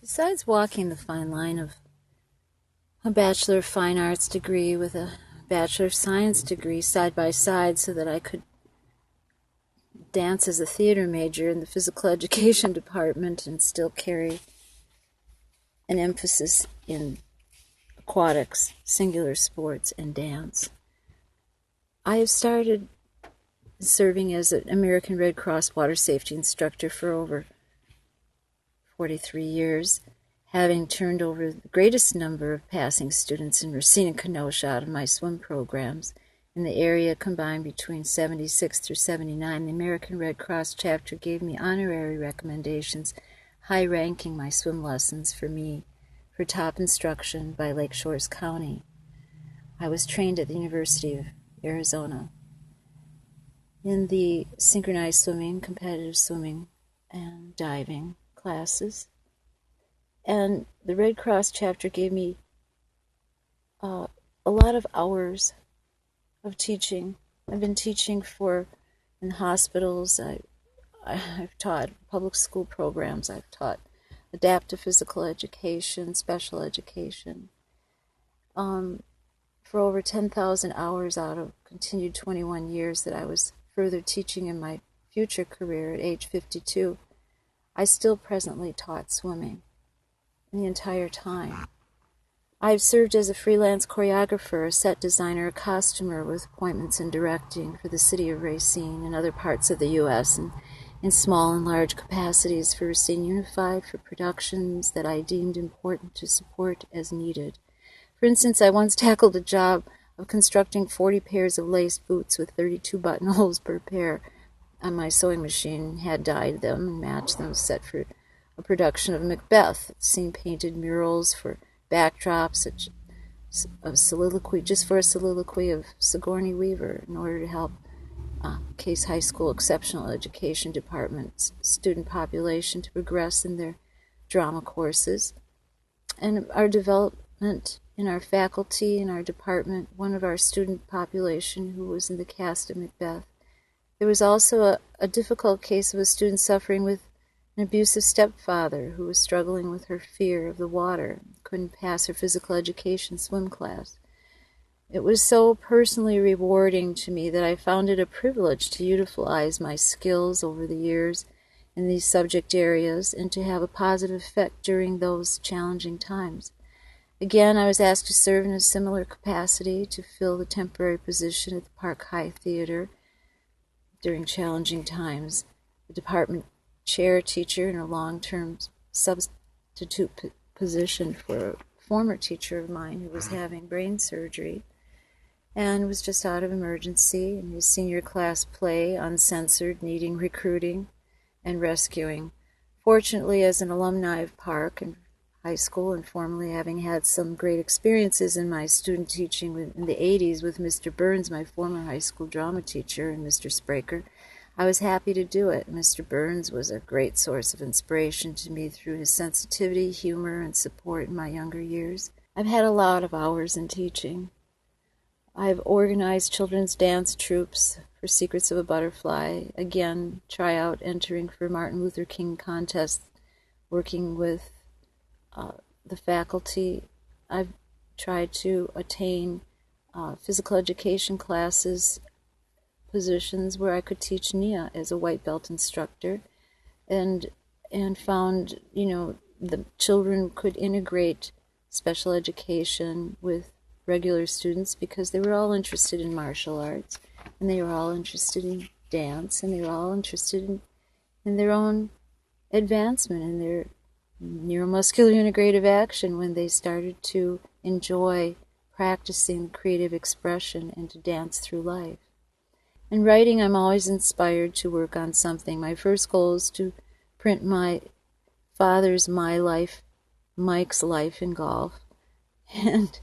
Besides walking the fine line of a Bachelor of Fine Arts degree with a Bachelor of Science degree side by side so that I could dance as a theater major in the physical education department and still carry an emphasis in aquatics, singular sports, and dance, I have started serving as an American Red Cross water safety instructor for over 43 years, having turned over the greatest number of passing students in Racine and Kenosha out of my swim programs. In the area combined between 76 through 79, the American Red Cross chapter gave me honorary recommendations, high-ranking my swim lessons for top instruction by Lake Shores County. I was trained at the University of Arizona in the synchronized swimming, competitive swimming, and diving classes. And the Red Cross chapter gave me a lot of hours of teaching. I've been teaching in hospitals. I've taught public school programs. I've taught adaptive physical education, special education, for over 10,000 hours out of continued 21 years that I was further teaching in my future career at age 52. I still presently taught swimming the entire time. I've served as a freelance choreographer, a set designer, a costumer with appointments and directing for the city of Racine and other parts of the U.S. and in small and large capacities for Racine Unified, for productions that I deemed important to support as needed. For instance, I once tackled a job of constructing 40 pairs of lace boots with 32 buttonholes per pair on my sewing machine, had dyed them and matched them, set for a production of Macbeth, scene-painted murals for backdrops of soliloquy, just for a soliloquy of Sigourney Weaver in order to help Case High School Exceptional Education Department's student population to progress in their drama courses. And our development in our faculty, in our department, one of our student population who was in the cast of Macbeth. There was also a difficult case of a student suffering with an abusive stepfather who was struggling with her fear of the water, couldn't pass her physical education swim class. It was so personally rewarding to me that I found it a privilege to utilize my skills over the years in these subject areas and to have a positive effect during those challenging times. Again, I was asked to serve in a similar capacity to fill the temporary position at the Park High Theater during challenging times. The department chair teacher in a long-term substitute position for a former teacher of mine who was having brain surgery and was just out of emergency in his senior class play, uncensored, needing recruiting and rescuing. Fortunately, as an alumni of Park and high school, and formerly having had some great experiences in my student teaching in the 80s with Mr. Burns, my former high school drama teacher, and Mr. Spraker, I was happy to do it. Mr. Burns was a great source of inspiration to me through his sensitivity, humor, and support in my younger years. I've had a lot of hours in teaching. I've organized children's dance troupes for Secrets of a Butterfly, again, tryout entering for Martin Luther King contest, working with the faculty. I've tried to attain physical education classes, positions where I could teach NIA as a white belt instructor, and found, the children could integrate special education with regular students because they were all interested in martial arts, and they were all interested in dance, and they were all interested in their own advancement in their neuromuscular integrative action when they started to enjoy practicing creative expression and to dance through life. In writing, I'm always inspired to work on something. My first goal is to print my father's My Life, Mike's Life in Golf, and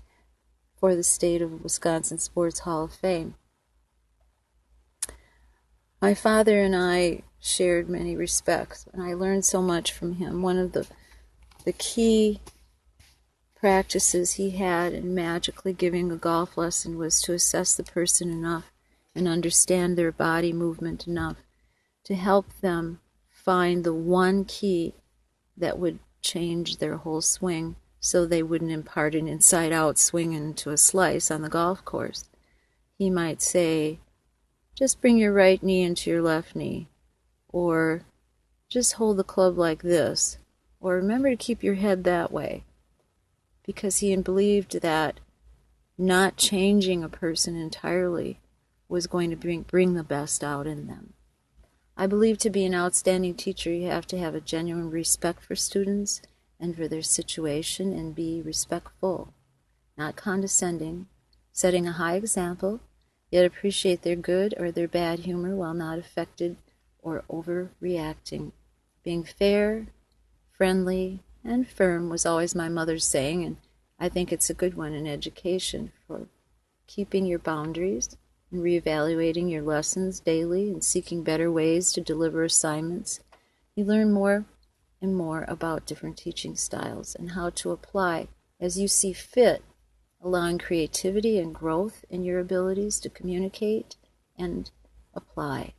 for the state of Wisconsin Sports Hall of Fame. My father and I shared many respects, and I learned so much from him. One of the key practices he had in magically giving a golf lesson was to assess the person enough and understand their body movement enough to help them find the one key that would change their whole swing so they wouldn't impart an inside-out swing into a slice on the golf course. He might say, just bring your right knee into your left knee, or just hold the club like this, or remember to keep your head that way, because he believed that not changing a person entirely was going to bring the best out in them. I believe to be an outstanding teacher, you have to have a genuine respect for students and for their situation, and be respectful, not condescending, setting a high example, yet appreciate their good or their bad humor while not affected or overreacting. Being fair, friendly, and firm was always my mother's saying, and I think it's a good one in education, for keeping your boundaries and reevaluating your lessons daily and seeking better ways to deliver assignments. You learn more and more about different teaching styles and how to apply as you see fit, allowing creativity and growth in your abilities to communicate and apply.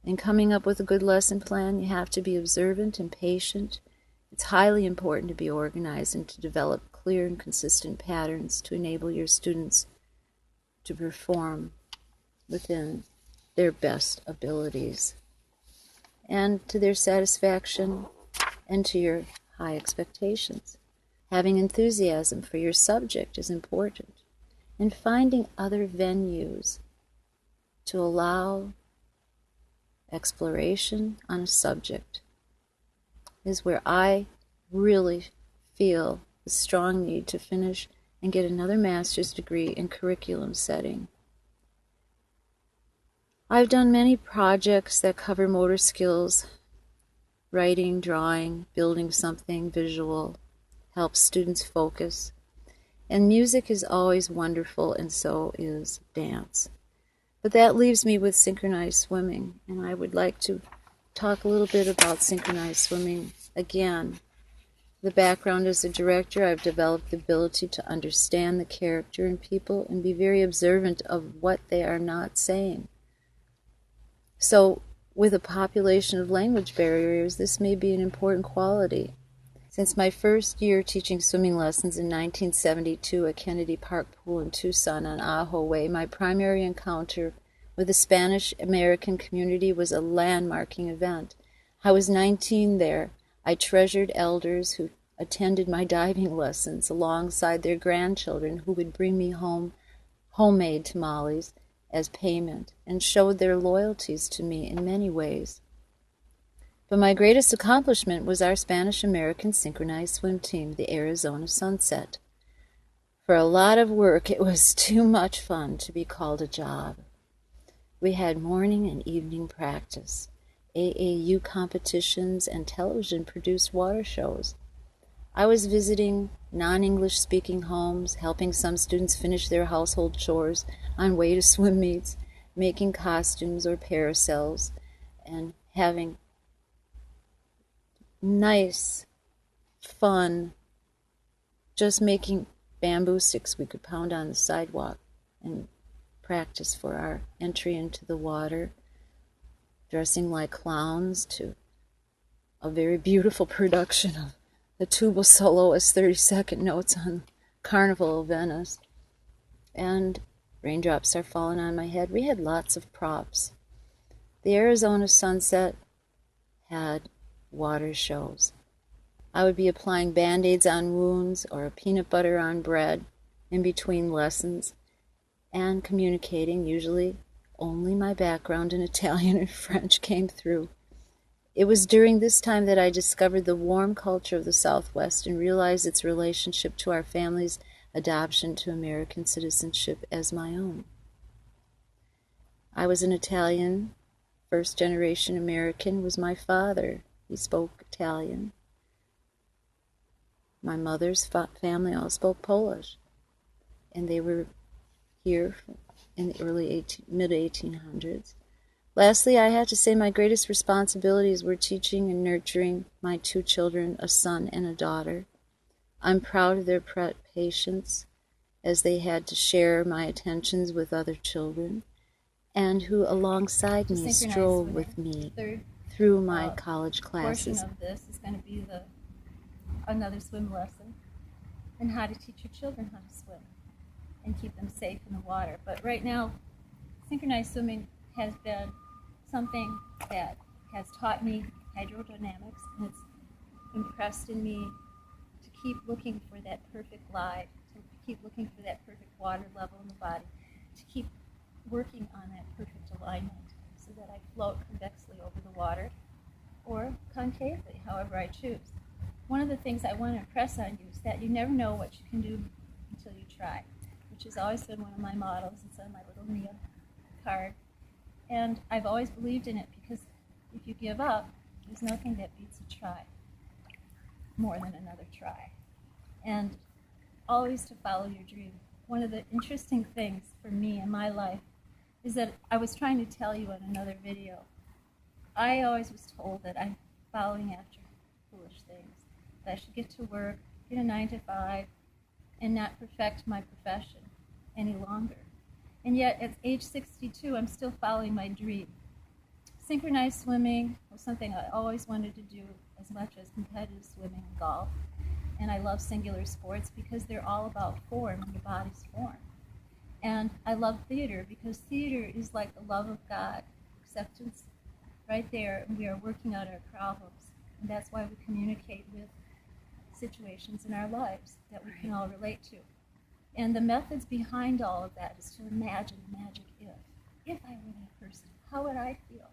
In coming up with a good lesson plan, you have to be observant and patient. It's highly important to be organized and to develop clear and consistent patterns to enable your students to perform within their best abilities and to their satisfaction and to your high expectations. Having enthusiasm for your subject is important, and finding other venues to allow exploration on a subject is where I really feel the strong need to finish and get another master's degree in curriculum setting. I've done many projects that cover motor skills, writing, drawing, building something visual, helps students focus. And music is always wonderful, and so is dance. But that leaves me with synchronized swimming, and I would like to talk a little bit about synchronized swimming again. The background as a director, I've developed the ability to understand the character in people and be very observant of what they are not saying. So, with a population of language barriers, this may be an important quality. Since my first year teaching swimming lessons in 1972 at Kennedy Park Pool in Tucson on Ajo Way, my primary encounter with the Spanish-American community was a landmarking event. I was 19 there. I treasured elders who attended my diving lessons alongside their grandchildren who would bring me home homemade tamales as payment and showed their loyalties to me in many ways. But my greatest accomplishment was our Spanish-American synchronized swim team, the Arizona Sunset. For a lot of work, it was too much fun to be called a job. We had morning and evening practice, AAU competitions, and television-produced water shows. I was visiting non-English speaking homes, helping some students finish their household chores on way to swim meets, making costumes or parasols, and having nice, fun, just making bamboo sticks we could pound on the sidewalk and practice for our entry into the water, dressing like clowns, to a very beautiful production of the tuba soloist 30-second notes on Carnival of Venice. And raindrops are falling on my head. We had lots of props. The Arizona Sunset had water shows. I would be applying Band-Aids on wounds or peanut butter on bread in between lessons and communicating. Usually only my background in Italian and French came through. It was during this time that I discovered the warm culture of the Southwest and realized its relationship to our family's adoption to American citizenship as my own. I was an Italian. First-generation American was my father. He spoke Italian. My mother's family all spoke Polish, and they were here in the early mid-1800s. Lastly, I had to say my greatest responsibilities were teaching and nurturing my two children, a son and a daughter. I'm proud of their patience as they had to share my attentions with other children, and who alongside me strolled with me through my college classes. Portion of this is going to be the another swim lesson, and how to teach your children how to swim and keep them safe in the water. But right now, synchronized swimming has been something that has taught me hydrodynamics, and it's impressed in me to keep looking for that perfect glide, to keep looking for that perfect water level in the body, to keep working on that perfect alignment so that I float convexly over the water or concavely, however I choose. One of the things I want to impress on you is that you never know what you can do until you try, which has always been one of my mottos. It's on my little Nia card. And I've always believed in it because if you give up, there's nothing that beats a try more than another try. And always to follow your dream. One of the interesting things for me in my life is that I was trying to tell you in another video, I always was told that I'm following after foolish things, that I should get to work, get a 9 to 5, and not perfect my profession any longer. And yet at age 62, I'm still following my dream. Synchronized swimming was something I always wanted to do as much as competitive swimming and golf. And I love singular sports because they're all about form and the body's form. And I love theater because theater is like the love of God, acceptance right there, and we are working out our problems. And that's why we communicate with situations in our lives that we can all relate to. And the methods behind all of that is to imagine the magic if. If I were that person, how would I feel?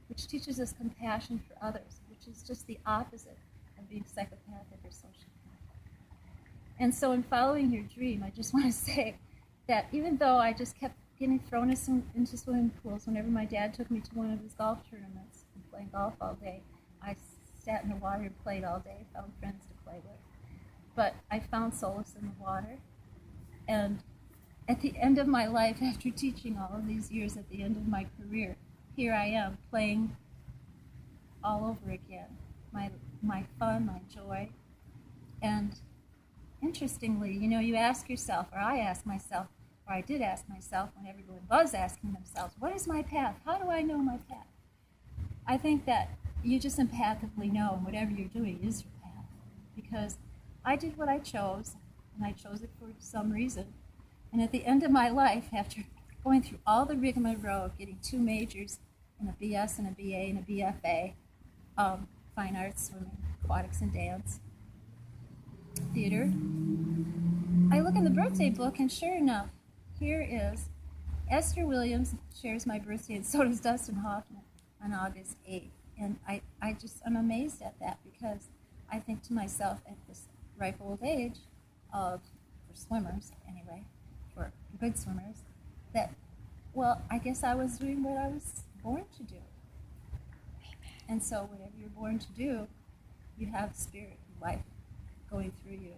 Which teaches us compassion for others, which is just the opposite of being psychopathic or sociopathic. And so in following your dream, I just want to say that even though I just kept getting thrown into swimming pools whenever my dad took me to one of his golf tournaments and playing golf all day, I sat in the water and played all day, found friends to play with. But I found solace in the water. And at the end of my life, after teaching all of these years, at the end of my career, here I am playing all over again. My fun, my joy. And interestingly, you ask yourself, or I ask myself, or I did ask myself when everyone was asking themselves, what is my path? How do I know my path? I think that you just empathically know, and whatever you're doing is your path. Because I did what I chose, and I chose it for some reason. And at the end of my life, after going through all the rigmarole of getting 2 majors and a BS and a BA and a BFA, fine arts, swimming, aquatics and dance, theater, I look in the birthday book, and sure enough, here is Esther Williams shares my birthday, and so does Dustin Hoffman on August 8th. And I'm amazed at that because I think to myself at this ripe old age for swimmers anyway, for good swimmers, that, well, I guess I was doing what I was born to do. And so whatever you're born to do, you have spirit, life going through you.